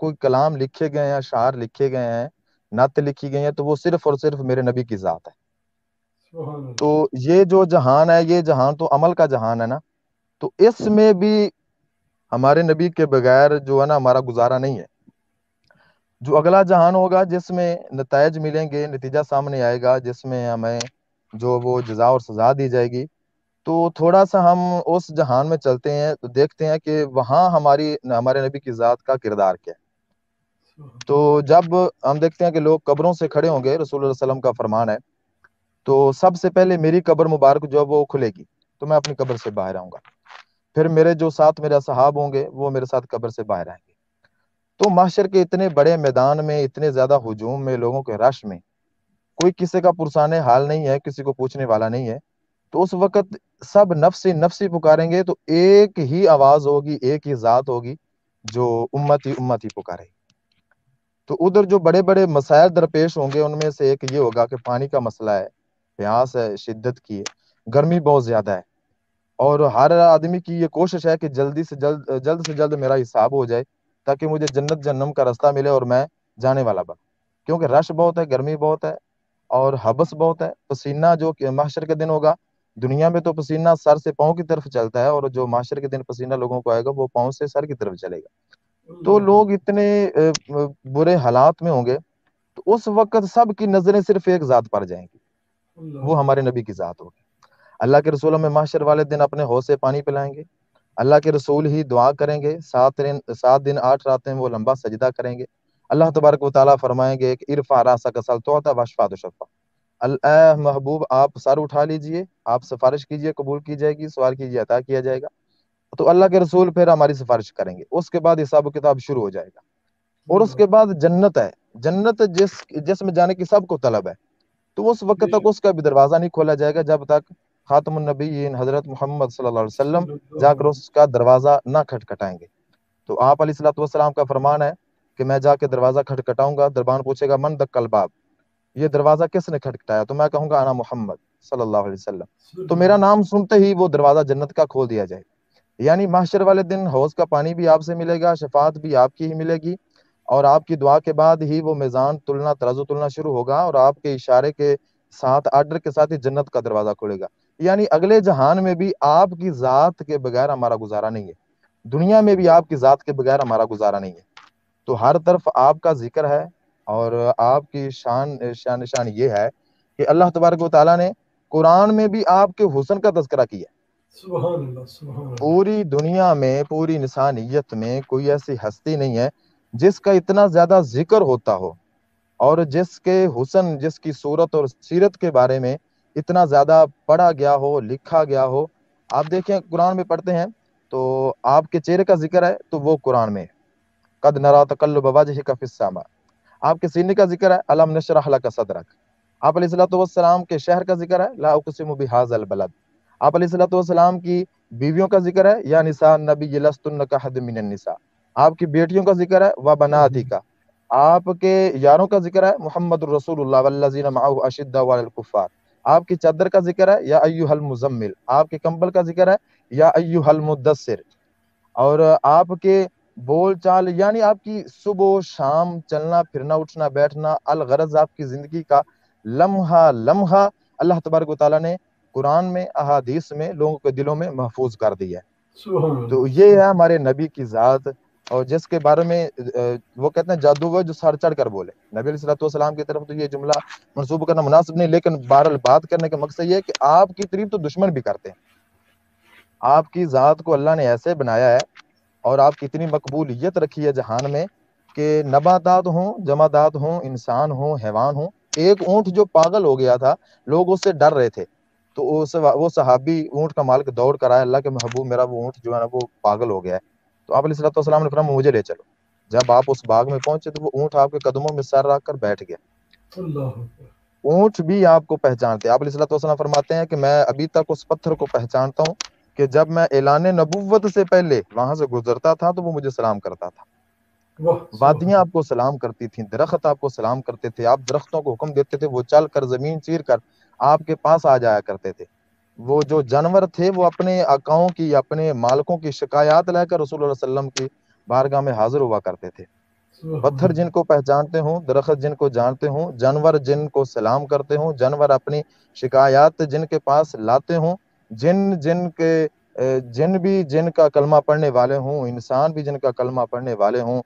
کوئی کلام لکھے گئے ہیں، اشعار لکھے گئے ہیں، نعت لکھی گئی ہیں، تو وہ صرف اور صرف میرے نبی کی ذات ہے۔ سبحان اللہ۔ تو یہ جو جہان ہے، یہ جہان تو عمل کا جہان ہے نا، تو اس میں بھی ہمارے نبی کے بغیر جو ہے نا ہمارا گزارا نہیں ہے۔ جو اگلا جہان ہوگا جس میں نتائج ملیں گے، نتیجہ سامنے آئے گا، جس میں ہمیں جو وہ جزا اور سزا دی جائے گی، تو تھوڑا سا ہم اس جہان میں چلتے ہیں تو دیکھتے ہیں کہ وہاں ہمارے نبی کی ذات کا کردار کیا ہے۔ تو جب ہم دیکھتے ہیں کہ لوگ قبروں سے کھڑے ہوں گے، رسول اللہ علیہ وسلم کا فرمان ہے، تو سب سے پہلے میری قبر مبارک جو وہ کھلے گی تو میں اپنی قبر سے باہر آؤں گا، پھر میرے جو ساتھ میرے اصحاب ہوں گے وہ میرے ساتھ قبر سے باہر آئیں گے۔ تو محشر کے اتنے بڑے میدان میں، اتنے زیادہ ہجوم میں، لوگوں کے رش میں کوئی کسی کا پرسان حال نہیں ہے، کسی کو پوچھنے والا نہیں ہے۔ تو اس وقت سب نفسی نفسی پکاریں گے، تو ایک ہی آواز ہوگی، ایک ہی ذات ہوگی جو امتی امتی پکارے گی۔ تو ادھر جو بڑے بڑے مسائل درپیش ہوں گے، ان میں سے ایک یہ ہوگا کہ پانی کا مسئلہ ہے، پیاس ہے، شدت کی ہے، گرمی بہت زیادہ ہے، اور ہر آدمی کی یہ کوشش ہے کہ جلد سے جلد میرا حساب ہو جائے تاکہ مجھے جنت جہنم کا راستہ ملے اور میں جانے والا بن، کیونکہ رش بہت ہے، گرمی بہت ہے، اور حبس بہت ہے۔ پسینہ جو کہ محشر کے دن ہوگا، دنیا میں تو پسینہ سر سے پاؤں کی طرف چلتا ہے، اور جو محشر کے دن پسینہ لوگوں کو آئے گا وہ پاؤں سے سر کی طرف چلے گا۔ تو لوگ اتنے برے حالات میں ہوں گے، تو اس وقت سب کی نظریں صرف ایک ذات پر جائیں گی، وہ ہمارے نبی کی ذات ہوگی۔ اللہ کے رسول میں محشر والے دن اپنے حوض سے پانی پلائیں گے، اللہ کے رسول ہی دعا کریں گے، 7 دن 8 راتیں وہ لمبا سجدہ کریں گے۔ اللہ تبارک و تعالیٰ فرمائیں گے کہ ارفع راسک سل تعطیٰ واشفع تشفع، اے محبوب آپ سر اٹھا لیجئے، آپ سفارش کیجئے، قبول کی جائے گی، سوال کیجئے عطا کیا جائے گا۔ تو اللہ کے رسول پھر ہماری سفارش کریں گے، اس کے بعد حساب و کتاب شروع ہو جائے گا، اور اس کے بعد جنت ہے، جنت جس میں جانے کی سب کو طلب ہے، تو اس وقت تک اس کا بھی دروازہ نہیں کھولا جائے گا جب تک خاتم النبیین حضرت محمد صلی اللہ علیہ وسلم جا کر اس کا دروازہ نہ کھٹکھٹائیں گے۔ تو آپ علیہ الصلوۃ والسلام کا فرمان ہے کہ میں جا کے دروازہ کھٹکھٹاؤں گا، دربان پوچھے گا من دق الباب، یہ دروازہ کس نے کھٹکھٹایا؟ تو میں کہوں گا انا محمد صلی اللہ علیہ وسلم، تو میرا نام سنتے ہی وہ دروازہ جنت کا کھول دیا جائے۔ یعنی محشر والے دن حوض کا پانی بھی آپ سے ملے گا، شفاعت بھی آپ کی ہی ملے گی، اور آپ کی دعا کے بعد ہی وہ میزان تلنا، ترازو تلنا شروع ہوگا، اور آپ کے اشارے کے ساتھ، آرڈر کے ساتھ ہی جنت کا دروازہ کھلے گا۔ یعنی اگلے جہان میں بھی آپ کی ذات کے بغیر ہمارا گزارا نہیں ہے، دنیا میں بھی آپ کی ذات کے بغیر ہمارا گزارا نہیں ہے۔ تو ہر طرف آپ کا ذکر ہے، اور آپ کی شان یہ ہے کہ اللہ تبارک و تعالیٰ نے قرآن میں بھی آپ کے حسن کا تذکرہ کیا۔ سبحان اللہ، سبحان اللہ۔ پوری دنیا میں، پوری انسانیت میں کوئی ایسی ہستی نہیں ہے جس کا اتنا زیادہ ذکر ہوتا ہو، اور جس کے حسن، جس کی صورت اور سیرت کے بارے میں اتنا زیادہ پڑھا گیا ہو، لکھا گیا ہو۔ آپ دیکھیں قرآن میں پڑھتے ہیں تو آپ کے چہرے کا ذکر ہے تو وہ قرآن میں ہے، قد نرا تقلب وجہک فی السماء۔ آپ کے سینے کا ذکر ہے الم نشرح لک صدرک۔ آپ علیہ الصلوۃ والسلام کے شہر کا ذکر ہے لا اقسم بہذا البلد۔ آپ علیہ الصلوۃ والسلام کی بیویوں کا ذکر ہے یا نساء النبی لستن کاحد من النساء۔ آپ کی بیٹیوں کا ذکر ہے وبناتک۔ آپ کے یاروں کا ذکر ہے محمد الرسول اللہ والذین معہ اشداء علی الکفار۔ آپ کی چادر کا ذکر ہے یا ایھا المزمل۔ آپ کے کمبل کا ذکر ہے یا ایھا المدثر۔ اور آپ کے بول چال، یعنی آپ کی صبح و شام چلنا پھرنا، اٹھنا بیٹھنا، الغرض آپ کی زندگی کا لمحہ لمحہ اللہ تبارک و تعالیٰ نے قرآن میں، احادیث میں لوگوں کے دلوں میں محفوظ کر دیا ہے۔ تو یہ ہے ہمارے نبی کی ذات، اور جس کے بارے میں وہ کہتے ہیں جادوگر جو سر چڑھ کر بولے۔ نبی علیہ الصلوۃ والسلام کی طرف تو یہ جملہ منسوب کرنا مناسب نہیں، لیکن بہرحال بات کرنے کا مقصد یہ ہے کہ آپ کی تعریف تو دشمن بھی کرتے ہیں۔ آپ کی ذات کو اللہ نے ایسے بنایا ہے، اور آپ کی اتنی مقبولیت رکھی ہے جہان میں کہ نباتات ہوں، جمادات ہوں، انسان ہوں، حیوان ہوں۔ ایک اونٹ جو پاگل ہو گیا تھا، لوگ اس سے ڈر رہے تھے، تو وہ صحابی اونٹ کا مالک دوڑ کر آیا، اللہ کے محبوب میرا وہ اونٹ جو ہے نا وہ پاگل ہو گیا ہے۔ تو آپ علیہ الصلوۃ والسلام نے فرمایا مجھے لے چلو۔ جب آپ اس باغ میں پہنچے تو وہ اونٹ آپ کے قدموں میں سر رکھ کر بیٹھ گیا۔ اونٹ بھی آپ کو پہچانتے۔ آپ علیہ الصلوۃ والسلام فرماتے ہیں کہ میں ابھی تک اس پتھر کو پہچانتا ہوں کہ جب میں اعلان نبوت سے پہلے وہاں سے گزرتا تھا تو وہ مجھے سلام کرتا تھا۔ وادیاں آپ کو سلام کرتی تھیں، درخت آپ کو سلام کرتے تھے، آپ درختوں کو حکم دیتے تھے، وہ چل کر زمین چیر کر آپ کے پاس آ جایا کرتے تھے۔ وہ جو جانور تھے وہ اپنے آقاؤں کی، اپنے مالکوں کی شکایات لے کر رسول اللہ صلی اللہ علیہ وسلم کی بارگاہ میں حاضر ہوا کرتے تھے۔ پتھر جن کو پہچانتے ہوں، درخت جن کو جانتے ہوں، جانور جن کو سلام کرتے ہوں، جانور اپنی شکایات جن کے پاس لاتے ہوں، جن بھی جن کا کلمہ پڑھنے والے ہوں، انسان بھی جن کا کلمہ پڑھنے والے ہوں،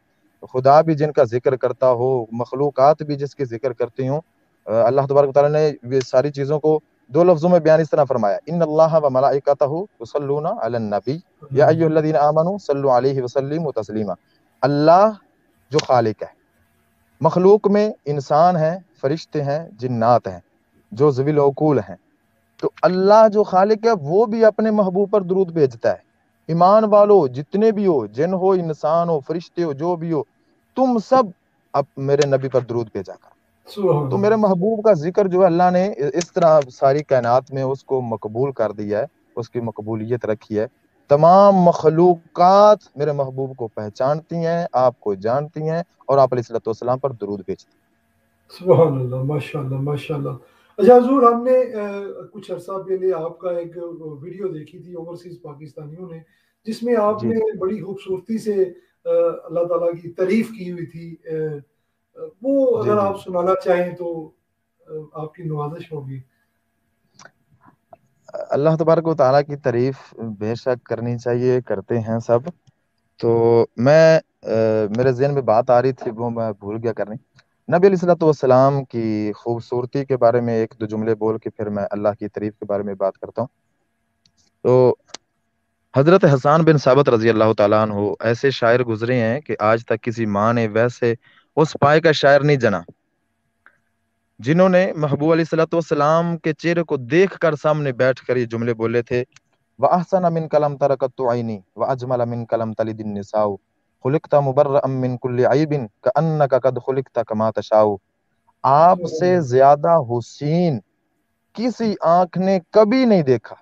خدا بھی جن کا ذکر کرتا ہو، مخلوقات بھی جس کے ذکر کرتی ہوں۔ اللہ تبارک و تعالیٰ نے یہ ساری چیزوں کو دو لفظوں میں بیان اس طرح فرمایا، ان اللہ و ملائکتہ یصلون علی النبی یا ایھا الذین آمنوا صلوا علیہ وسلموا تسلیما۔ اللہ جو خالق ہے، مخلوق میں انسان ہیں، فرشتے ہیں، جنات ہیں جو ذوی العقول ہیں، تو اللہ جو خالق ہے وہ بھی اپنے محبوب پر درود بھیجتا ہے۔ ایمان والو جتنے بھی ہو، جن ہو، انسان ہو، فرشتے ہو، جو بھی ہو، تم سب اب میرے نبی پر درود بھیجا کر۔ تو میرے محبوب کا ذکر جو ہے اللہ نے اس طرح ساری کائنات میں اس کو مقبول کر دیا ہے، اس کی مقبولیت رکھی ہے۔ تمام مخلوقات میرے محبوب کو پہچانتی ہیں، آپ کو جانتی ہیں، اور آپ علیہ السلام پر درود بھیجتی ہیں۔ سبحان اللہ، ماشاء اللہ، ماشاء اللہ۔ اچھا حضور، ہم نے کچھ عرصہ پہلے آپ کا ایک ویڈیو دیکھی تھی اوورسیز پاکستانیوں نے، جس میں آپ نے بڑی خوبصورتی سے اللہ تعالیٰ کی تعریف کی ہوئی تھی، وہ اگر آپ سنانا چاہیں تو آپ کی نوازش ہوگی۔ اللہ تبارک و تعالیٰ کی تعریف بے شک کرنی چاہیے، کرتے ہیں سب۔ تو میرے ذہن میں بات آ رہی تھی، وہ میں بھول گیا کرنی۔ نبی علیہ السلام کی خوبصورتی کے بارے میں ایک دو جملے بول کے پھر میں اللہ کی تعریف کے بارے میں بات کرتا ہوں۔ تو حضرت حسان بن ثابت رضی اللہ تعالیٰ عنہ ایسے شاعر گزرے ہیں کہ آج تک کسی ماں نے ویسے اس پائے کا شاعر نہیں جنا، جنہوں نے محبوب علیہ السلام کے چہرے کو دیکھ کر سامنے بیٹھ کر یہ جملے بولے تھے، وَأَحْسَنَ مِنْكَ لَمْ تَرَ قَطُّ عَيْنِي وَأَجْمَلَ مِنْكَ لَمْ تَلِدِ النِّسَاءُ خُلِقْتَ مُبَرَّأً مِنْ كُلِّ عَيْبٍ كَأَنَّكَ قَدْ خُلِقْتَ كَمَا تَشَاءُ۔ آپ سے زیادہ حسین کسی آنکھ نے کبھی نہیں دیکھا،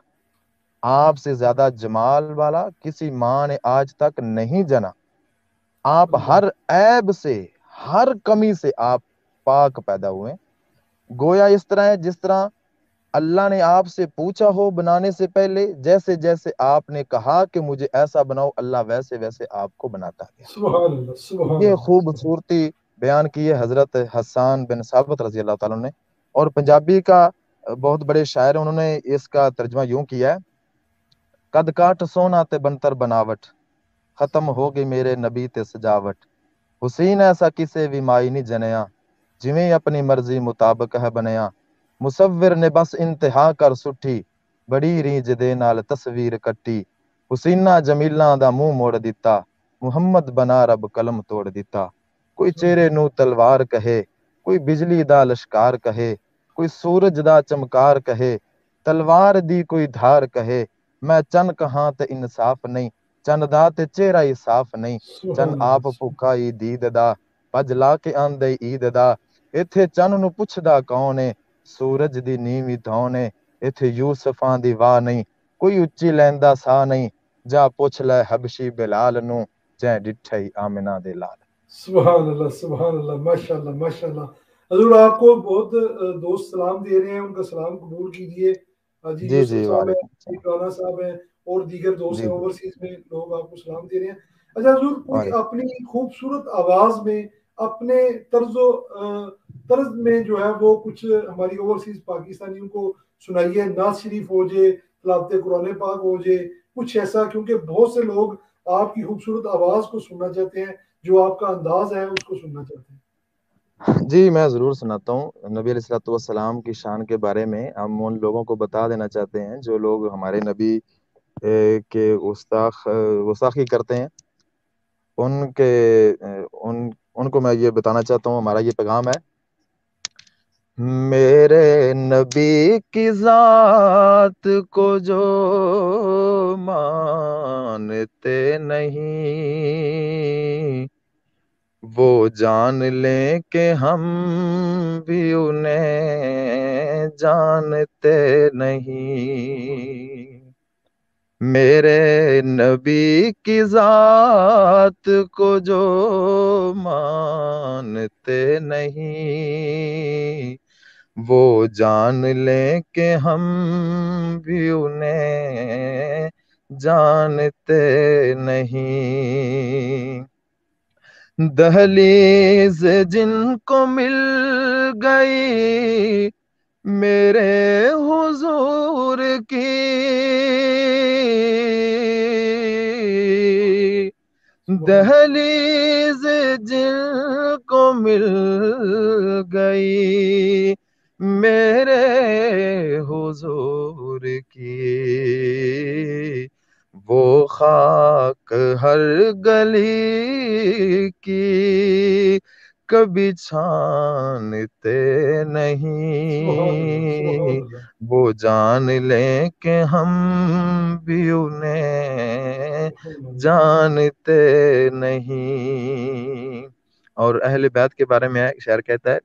آپ سے زیادہ جمال والا کسی ماں نے آج تک نہیں جنا، آپ ہر عیب سے، ہر کمی سے آپ پاک پیدا ہوئے۔ گویا اس طرح ہے جس طرح اللہ نے آپ سے پوچھا ہو بنانے سے پہلے، جیسے جیسے آپ نے کہا کہ مجھے ایسا بناؤ، اللہ ویسے ویسے آپ کو بناتا گیا۔ سبحان اللہ، سبحان یہ اللہ۔ خوبصورتی بیان کی ہے حضرت حسان بن ثابت رضی اللہ تعالیٰ نے، اور پنجابی کا بہت بڑے شاعر ہیں، انہوں نے اس کا ترجمہ یوں کیا ہے، قد کاٹ سونا تے بنتر بناوٹ، ختم ہو گئی میرے نبی تے سجاوٹ، حسین ایسا کسے بھی مائی نہیں جنیا، جویں اپنی مرضی مطابق ہے بنیا، مصور نے بس انتہا کر سٹھی، بڑی ریج دے نال تصویر کٹی، حسینہ جمیلاں دا منہ موڑ دیتا، محمد بنا رب قلم توڑ دیتا۔ کوئی چہرے نو تلوار کہے، کوئی بجلی دا لشکار کہے، کوئی سورج دا چمکار کہے، تلوار دی کوئی دھار کہے، میں چن کہاں تے انصاف نہیں، چن دا تے چہرہ ہی صاف نہیں، چن آپ بھوکا ہی دید دا، پج لا کے آندے عید دا، ایتھے چن نو پچھدا کون ہے، سورج دی نیوی دھون ہے، ایتھے یوسفاں دی واہ نہیں، کوئی اچھی لیندا سا نہیں، جا پوچھ لے حبشی بلال نو، جے ڈٹھئی آمنہ دے لال۔ سبحان اللہ، سبحان اللہ، ماشاء اللہ، ماشاء اللہ۔ حضور آپ کو بہت دوست سلام دے رہے ہیں، ان کا سلام قبول کیجیے۔ حاجی جی یوسف جی، صاحب وعلیکم ہیں، رانا صاحب ہیں، اور دیگر دوست جی ہیں جی، اوورسیز میں، لوگ آپ کو سلام دے رہے ہیں۔ اچھا حضور، کوئی وعلیکم۔ اپنی خوبصورت آواز میں، اپنے طرز میں جو ہے وہ کچھ ہماری اوورسیز پاکستانیوں کو سنائیے، نعت شریف ہو جائے، تلاوت قرآن پاک ہو جائے، کچھ ایسا، کیونکہ بہت سے لوگ آپ کی خوبصورت آواز کو سننا چاہتے ہیں، جو آپ کا انداز ہے اس کو سننا چاہتے ہیں۔ جی میں ضرور سناتا ہوں۔ نبی علیہ السلام کی شان کے بارے میں ہم ان لوگوں کو بتا دینا چاہتے ہیں جو لوگ ہمارے نبی کے گستاخی کرتے ہیں، ان کو میں یہ بتانا چاہتا ہوں، ہمارا یہ پیغام ہے، میرے نبی کی ذات کو جو مانتے نہیں، وہ جان لیں کہ ہم بھی انہیں جانتے نہیں، میرے نبی کی ذات کو جو مانتے نہیں، وہ جان لیں کہ ہم بھی انہیں جانتے نہیں، دہلیز جن کو مل گئی میرے حضور کی، دہلیز جن کو مل گئی میرے حضور کی، وہ خاک ہر گلی کی کبھی چھانتے نہیں، وہ جان لیں کہ ہم بھی انہیں جانتے نہیں۔ اور اہل بیت کے بارے میں شاعر کہتا ہے،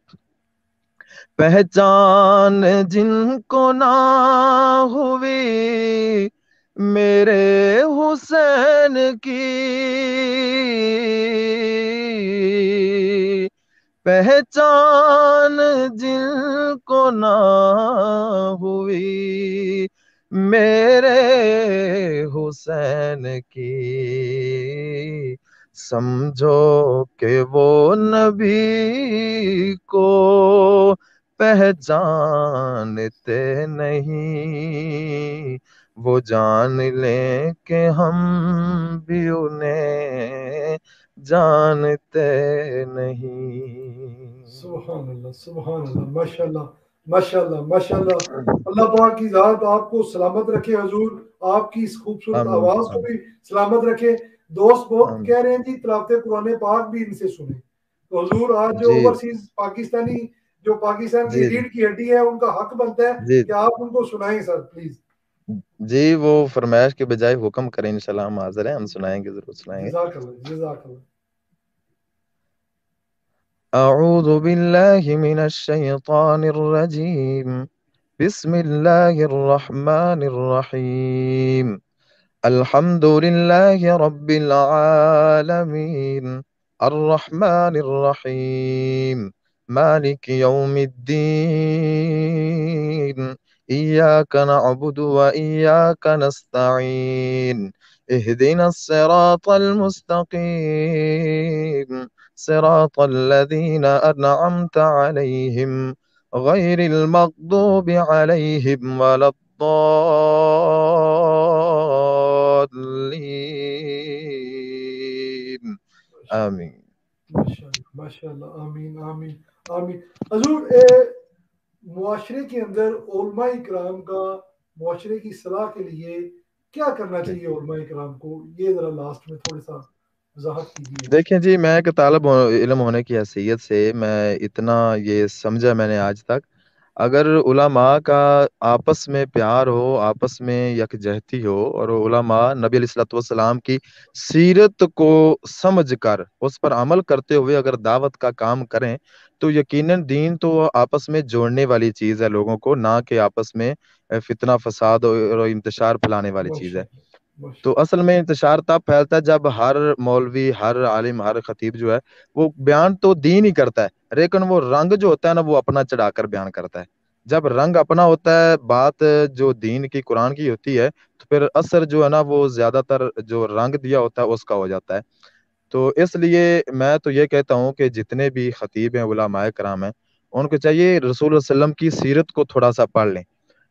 پہچان جن کو نہ ہوئی میرے حسین کی، پہچان جن کو نہ ہوئی میرے حسین کی، سمجھو کہ وہ نبی کو پہچانتے نہیں، وہ جان لیں کہ ہم بھی انہیں جانتے نہیں۔ سبحان اللہ، ماشاءاللہ ماشاءاللہ ماشاءاللہ۔ اللہ پاک کی ذات آپ کو سلامت رکھے حضور، آپ کی اس خوبصورت آواز کو بھی سلامت رکھے۔ دوست بہت کہہ رہے ہیں جی تلاوت قرآن پاک بھی ان سے سنیں، تو حضور آج جو اوورسیز پاکستانی جو پاکستان کی ریڑھ کی ہڈی ہے ان کا حق بنتا ہے کہ آپ ان کو سنائیں سر پلیز۔ جی وہ فرمائش کے بجائے حکم کریں، انشاءاللہ ہم حاضر ہیں، ہم سنائیں گے، ضرور سنائیں گے۔ جزاک اللہ جزاک اللہ۔ اعوذ باللہ من الشیطان الرجیم، بسم اللہ الرحمن الرحیم، الحمد للہ رب العالمین، الرحمن الرحیم، مالک یوم الدین، ایاک نعبد و ایاک نستعین، اہدنا الصراط المستقیم، صراط الذین انعمت علیہم غیر المغضوب علیہم ولا الضالین، آمین۔ ماشاءاللہ، آمین آمین آمین۔ حضور معاشرے کے اندر علماء کرام کا معاشرے کی اصلاح کے لیے کیا کرنا چاہیے علماء کرام کو، یہ ذرا لاسٹ میں تھوڑا سا وضاحت کیجیے۔ دیکھیں جی، میں ایک طالب علم ہونے کی حیثیت سے میں اتنا یہ سمجھا میں نے آج تک، اگر علماء کا آپس میں پیار ہو، آپس میں یکجہتی ہو، اور علماء نبی علیہ الصلوۃ والسلام کی سیرت کو سمجھ کر اس پر عمل کرتے ہوئے اگر دعوت کا کام کریں تو یقیناً دین تو آپس میں جوڑنے والی چیز ہے لوگوں کو، نہ کہ آپس میں فتنہ فساد اور انتشار پھیلانے والی چیز ہے۔ تو اصل میں انتشار تب پھیلتا ہے جب ہر مولوی، ہر عالم، ہر خطیب جو ہے وہ بیان تو دین ہی کرتا ہے، لیکن وہ رنگ جو ہوتا ہے نا وہ اپنا چڑھا کر بیان کرتا ہے۔ جب رنگ اپنا ہوتا ہے، بات جو دین کی، قرآن کی ہوتی ہے، تو پھر اثر جو ہے نا وہ زیادہ تر جو رنگ دیا ہوتا ہے اس کا ہو جاتا ہے۔ تو اس لیے میں تو یہ کہتا ہوں کہ جتنے بھی خطیب ہیں، علماء کرام ہیں، ان کو چاہیے رسول اللہ صلی اللہ علیہ وسلم کی سیرت کو تھوڑا سا پڑھ لیں۔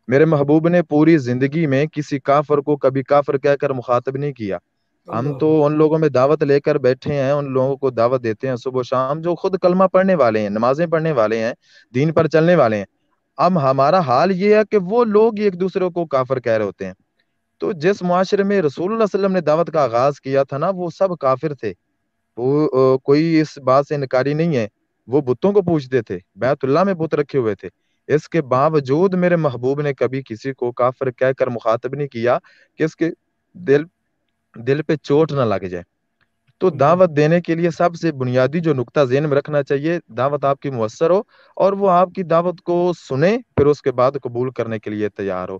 میرے محبوب نے پوری زندگی میں کسی کافر کو کبھی کافر کہہ کر مخاطب نہیں کیا۔ ہم تو ان لوگوں میں دعوت لے کر بیٹھے ہیں، ان لوگوں کو دعوت دیتے ہیں صبح و شام جو خود کلمہ پڑھنے والے ہیں، نمازیں پڑھنے والے ہیں، دین پر چلنے والے ہیں۔ اب ہمارا حال یہ ہے کہ وہ لوگ ایک دوسرے کو کافر کہہ رہے ہوتے ہیں۔ تو جس معاشرے میں رسول اللہ صلی اللہ علیہ وسلم نے دعوت کا آغاز کیا تھا نا، وہ سب کافر تھے، وہ کوئی اس بات سے انکاری نہیں ہے، وہ بتوں کو پوجتے تھے، بیت اللہ میں بت رکھے ہوئے تھے۔ اس کے باوجود میرے محبوب نے کبھی کسی کو کافر کہہ کر مخاطب نہیں کیا کہ اس کے دل پہ چوٹ نہ لگ جائے۔ تو دعوت دینے کے لیے سب سے بنیادی جو نقطہ ذہن میں رکھنا چاہیے، دعوت آپ کی مؤثر ہو اور وہ آپ کی دعوت کو سنے، پھر اس کے بعد قبول کرنے کے لیے تیار ہو۔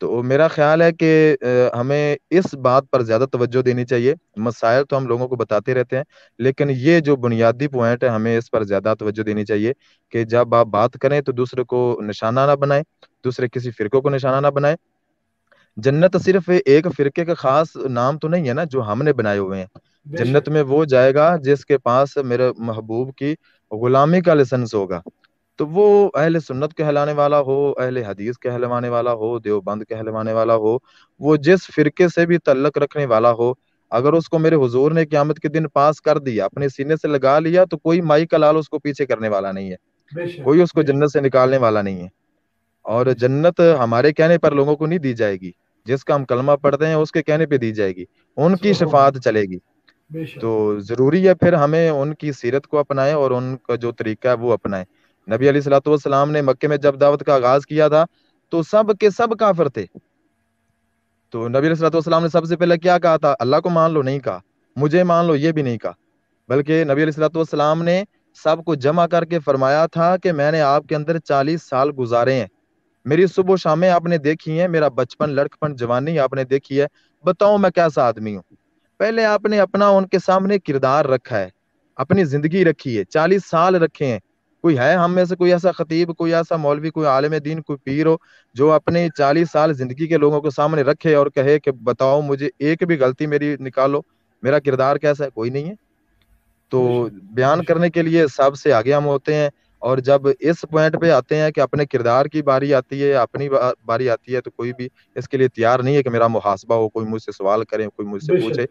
تو میرا خیال ہے کہ ہمیں اس بات پر زیادہ توجہ دینی چاہیے۔ مسائل تو ہم لوگوں کو بتاتے رہتے ہیں، لیکن یہ جو بنیادی پوائنٹ ہے ہمیں اس پر زیادہ توجہ دینی چاہیے کہ جب آپ بات کریں تو دوسرے کو نشانہ نہ بنائیں، دوسرے کسی فرقے کو نشانہ نہ بنائیں۔ جنت صرف ایک فرقے کا خاص نام تو نہیں ہے نا جو ہم نے بنائے ہوئے ہیں، جنت میں وہ جائے گا جس کے پاس میرے محبوب کی غلامی کا لائسنس ہوگا. تو وہ اہل سنت کہلانے والا ہو، اہل حدیث کہلوانے والا ہو، دیوبند کہلوانے والا ہو، وہ جس فرقے سے بھی تعلق رکھنے والا ہو، اگر اس کو میرے حضور نے قیامت کے دن پاس کر دیا، اپنے سینے سے لگا لیا، تو کوئی مائی کا لال اس کو پیچھے کرنے والا نہیں ہے، کوئی اس کو جنت سے نکالنے والا نہیں ہے. اور جنت ہمارے کہنے پر لوگوں کو نہیں دی جائے گی، جس کا ہم کلمہ پڑھتے ہیں اس کے کہنے پہ دی جائے گی، ان کی شفاعت چلے گی. تو ضروری ہے پھر ہمیں ان کی سیرت کو اپنائیں اور ان کا جو طریقہ ہے وہ اپنائیں. نبی علیہ الصلوۃ والسلام نے مکے میں جب دعوت کا آغاز کیا تھا تو سب کے سب کافر تھے. تو نبی علیہ الصلوۃ والسلام نے سب سے پہلے کیا کہا تھا؟ اللہ کو مان لو نہیں کہا، مجھے مان لو یہ بھی نہیں کہا، بلکہ نبی علیہ الصلوۃ والسلام نے سب کو جمع کر کے فرمایا تھا کہ میں نے آپ کے اندر 40 سال گزارے ہیں، میری صبح و شامیں آپ نے دیکھی ہیں، میرا بچپن لڑکپن جوانی آپ نے دیکھی ہے، بتاؤ میں کیسا آدمی ہوں. پہلے آپ نے اپنا ان کے سامنے کردار رکھا ہے، اپنی زندگی رکھی ہے، 40 سال رکھے ہیں. کوئی ہے ہم میں سے کوئی ایسا خطیب، کوئی ایسا مولوی، کوئی عالم دین، کوئی پیر ہو جو اپنے 40 سال زندگی کے لوگوں کو سامنے رکھے اور کہے کہ بتاؤ مجھے ایک بھی غلطی میری نکالو، میرا کردار کیسا ہے؟ کوئی نہیں ہے. تو بیان کرنے کے لیے سب سے آگے ہم ہوتے ہیں، اور جب اس پوائنٹ پہ آتے ہیں کہ اپنے کردار کی باری آتی ہے، اپنی باری آتی ہے، تو کوئی بھی اس کے لیے تیار نہیں ہے کہ میرا محاسبہ ہو، کوئی مجھ سے سوال کرے، کوئی مجھ سے پوچھے.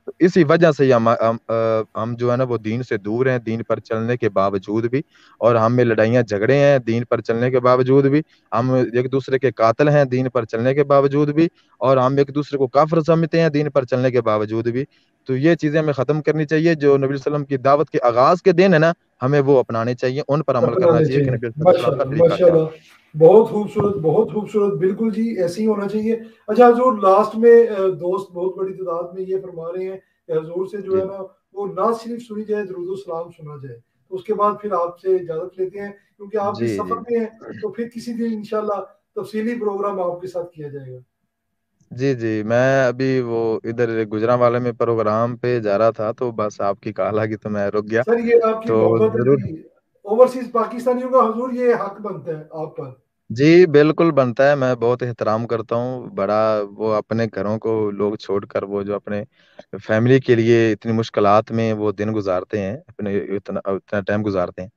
تو اسی وجہ سے ہم جو ہے نا وہ دین سے دور ہیں، دین پر چلنے کے باوجود بھی، اور ہم میں لڑائیاں جھگڑے ہیں دین پر چلنے کے باوجود بھی، ہم ایک دوسرے کے قاتل ہیں دین پر چلنے کے باوجود بھی، اور ہم ایک دوسرے کو کافر سمجھتے ہیں دین پر چلنے کے باوجود بھی. تو یہ چیزیں ہمیں ختم کرنی چاہیے. جو نبی صلی اللہ علیہ وسلم کی دعوت کے آغاز کے دن ہے نا، ہمیں وہ اپنانے چاہیے، ان پر عمل کرنا چاہیے کہ نبی صلی اللہ علیہ وسلم کا طریقہ کیا ہے. بہت خوبصورت، بہت خوبصورت، بالکل جی ایسے ہی ہونا چاہیے. اچھا حضور، لاسٹ میں دوست بہت بڑی تعداد میں یہ فرما رہے ہیں کہ حضور سے جو ہے نا وہ نعت شریف سنی جائے، درود و سلام سنا جائے. تو اس کے بعد پھر آپ سے اجازت لیتے ہیں کیونکہ آپ بھی سفر میں ہیں، تو پھر کسی دن انشاءاللہ تفصیلی پروگرام آپ کے ساتھ کیا جائے گا. جی میں ابھی وہ ادھر گجرانوالے میں پروگرام پہ جا رہا تھا، تو بس آپ کی کال آ گئی تو میں رک گیا. سر یہ آپ کی تو محبت ہے ضرور جی، اوورسیز پاکستانیوں کا حضور یہ حق بنتا ہے آپ پر. جی بالکل بنتا ہے، میں بہت احترام کرتا ہوں. بڑا وہ اپنے گھروں کو لوگ چھوڑ کر وہ جو اپنے فیملی کے لیے اتنی مشکلات میں وہ دن گزارتے ہیں، اپنے اتنا ٹائم گزارتے ہیں.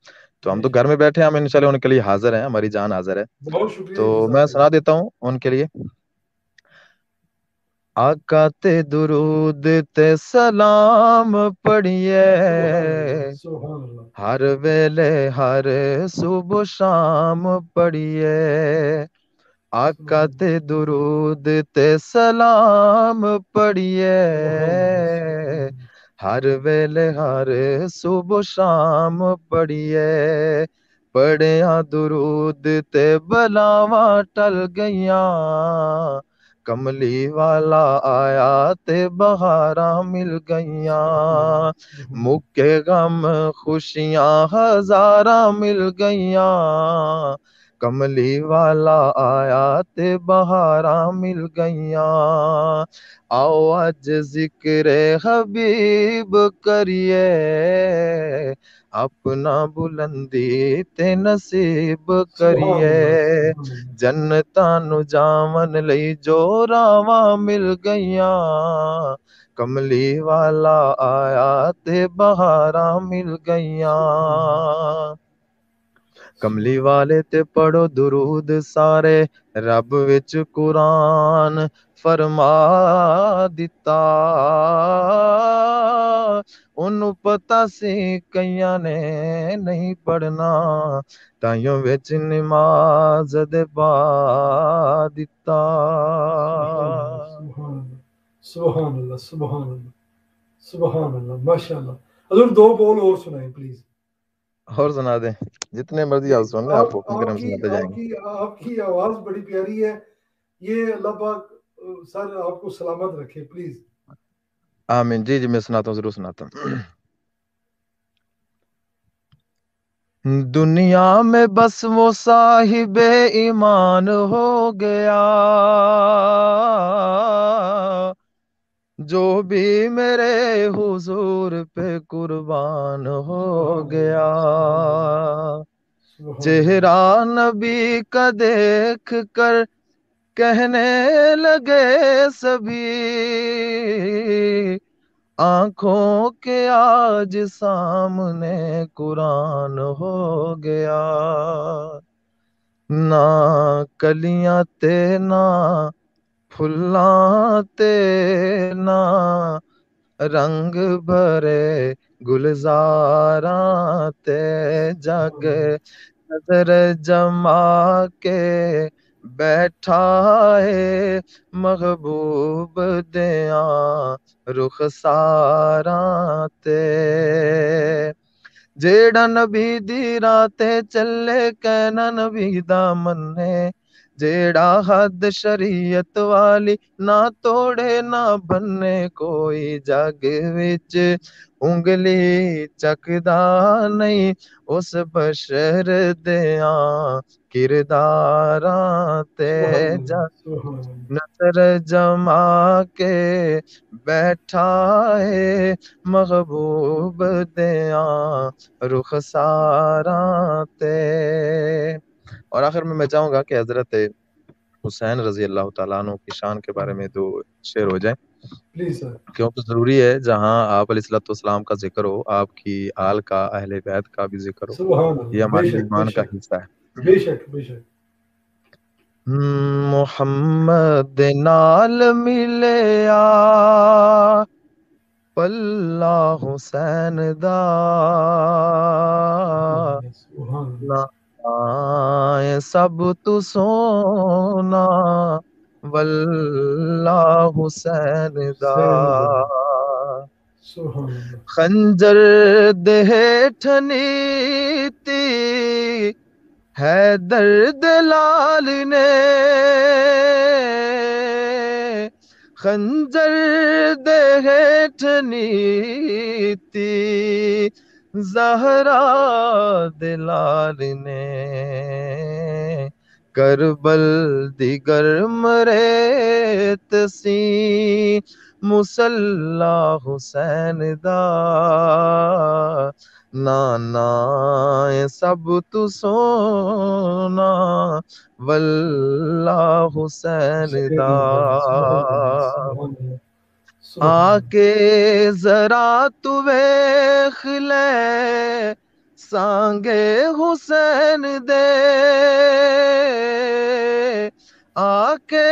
تو ہم تو گھر میں بیٹھے ہیں، ہم انشاءاللہ ان کے لیے حاضر ہیں، ہماری جان حاضر ہے. بہت شکریہ. تو میں سنا دیتا ہوں ان کے لیے. آقا تے درود تے سلام پڑھیے، ہر ویلے ہر صبح شام پڑھیے. آقا تے درود تے سلام پڑھیے، ہر ویلے ہر صبح شام پڑھیے. پڑھیا درود تے بلاواں ٹل گئیاں، کملی والا آیا تے بہاراں مل گئیاں. مکے غم خوشیاں ہزاراں مل گئیاں، کملی والا آیا تے بہاراں مل گئیاں. آؤ اج ذکر حبیب کریے، اپنا بلندی تے نصیب کریے. جنتاں نو جاون لئی جو راواں مل گئیاں، کملی والا آیا تے بہاراں مل گئیاں. کملی والے تے پڑھو درود سارے، رب وچ قرآن فرما دتا. انہوں پتہ سی کئیاں نے نہیں پڑھنا، تائیوں وچ نماز دے با دتا. سبحان اللہ، سبحان اللہ، سبحان اللہ، ماشاء اللہ. حضور 2 بول اور سنائیں پلیز. اور سنا دیں جتنے مرضی آپ سن لیں، آپ حکم کریں سناتے جائیں گے. آپ کی آواز بڑی پیاری ہے. یہ اللہ پاک سر آپ کو سلامت رکھے پلیز. آمین. جی میں سناتا ہوں، ضرور سناتا ہوں. دنیا میں بس وہ صاحب ایمان ہو گیا، جو بھی میرے حضور پہ قربان ہو گیا. چہرہ نبی کا دیکھ کر کہنے لگے سبھی، آنکھوں کے آج سامنے قرآن ہو گیا، نہ کلیاں تے نہ پھلاں تے نہ رنگ بھرے گلزاراں تے جگ نظر جما کے بیٹھا ہے محبوب دیاں رخساراں تے، جیڑا نبی دی راہ تے چلے کہنا نبی دا مننے، جیڑا حد شریعت والی نہ توڑے نہ بننے، کوئی جگ وچ انگلی چکدا نہیں اس بشر دیاں کرداراں تے جگ نظر جما کے بیٹھا ہے محبوب دیاں رخساراں تے۔ اور آخر میں چاہوں گا کہ حضرت حسین رضی اللہ تعالیٰ عنہ کی شان کے بارے میں دو شعر ہو جائیں، پلیز سر۔ کیونکہ ضروری ہے جہاں آپ علیہ الصلوۃ والسلام کا ذکر ہو، آپ کی آل کا، اہل بیت کا بھی ذکر ہو، سبحان اللہ، یہ ہمارے بے شک، ایمان بے کا شک، حصہ ہے۔ بے شک بے شک۔ محمد نال ملیا پلا حسین دا، سبحان اللہ، نہ سب تو سونا واللہ حسین دا، سبحان اللہ، خنجر دے ٹھنیتی حیدر دلال نے، خنجر دے ٹھنیتی زہرا دلال نے، کربل دیگر مرے تسی مصلا حسین دا، نانا سب تو سونا واللہ حسین دا، آ کے ذرا تو ویکھ لے سانگے حسین دے، آ کے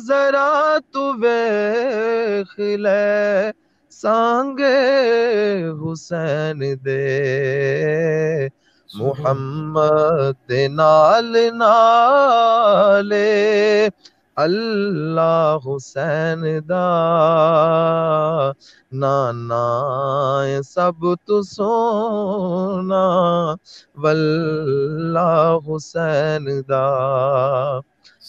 ذرا تو ویکھ لے سانگے حسین دے، محمد نال نالے اللہ حسین دا، نانا سب تو سونا واللہ حسین دا۔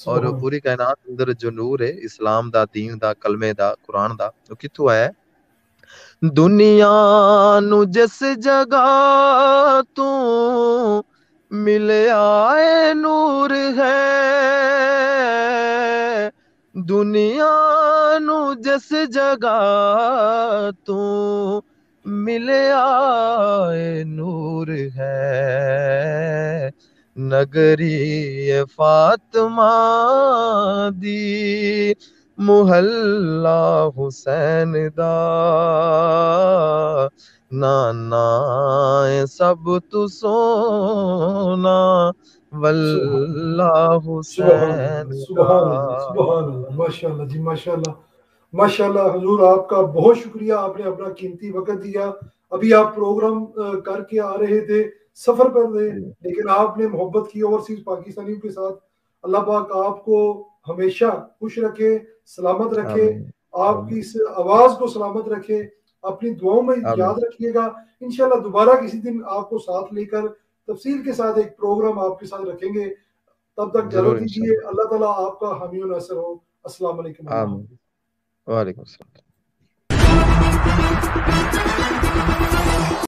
اور پوری کائنات اندر جو نور ہے اسلام دا، دین دا، کلمے دا، قرآن دا، وہ کتھوں آیا ہے؟ دنیا نو جس جگہ تو ملیا اے نور ہے، دنیا نو جس جگہ تو ملیا اے نور ہے، نگری فاطمہ دی محلہ حسین دا، نانا سب تو سونا واللہ حسین دا۔ سبحان اللہ، سبحان اللہ، ماشاء اللہ جی، ماشاء اللہ، ماشاء اللہ۔ حضور آپ کا بہت شکریہ، آپ نے اپنا قیمتی وقت دیا۔ ابھی آپ پروگرام کر کے آ رہے تھے، سفر پر تھے، لیکن آپ نے محبت کی اوورسیز پاکستانیوں کے ساتھ۔ اللہ پاک آپ کو ہمیشہ خوش رکھے، سلامت رکھے، آپ کی اس آواز کو سلامت رکھے، اپنی دعاؤں میں یاد رکھیے گا۔ انشاءاللہ دوبارہ کسی دن آپ کو ساتھ لے کر تفصیل کے ساتھ ایک پروگرام آپ کے ساتھ رکھیں گے۔ تب تک ضرور دیجیے، اللہ تعالیٰ آپ کا حامی و ناصر ہو۔ السلام علیکم۔ وعلیکم السلام۔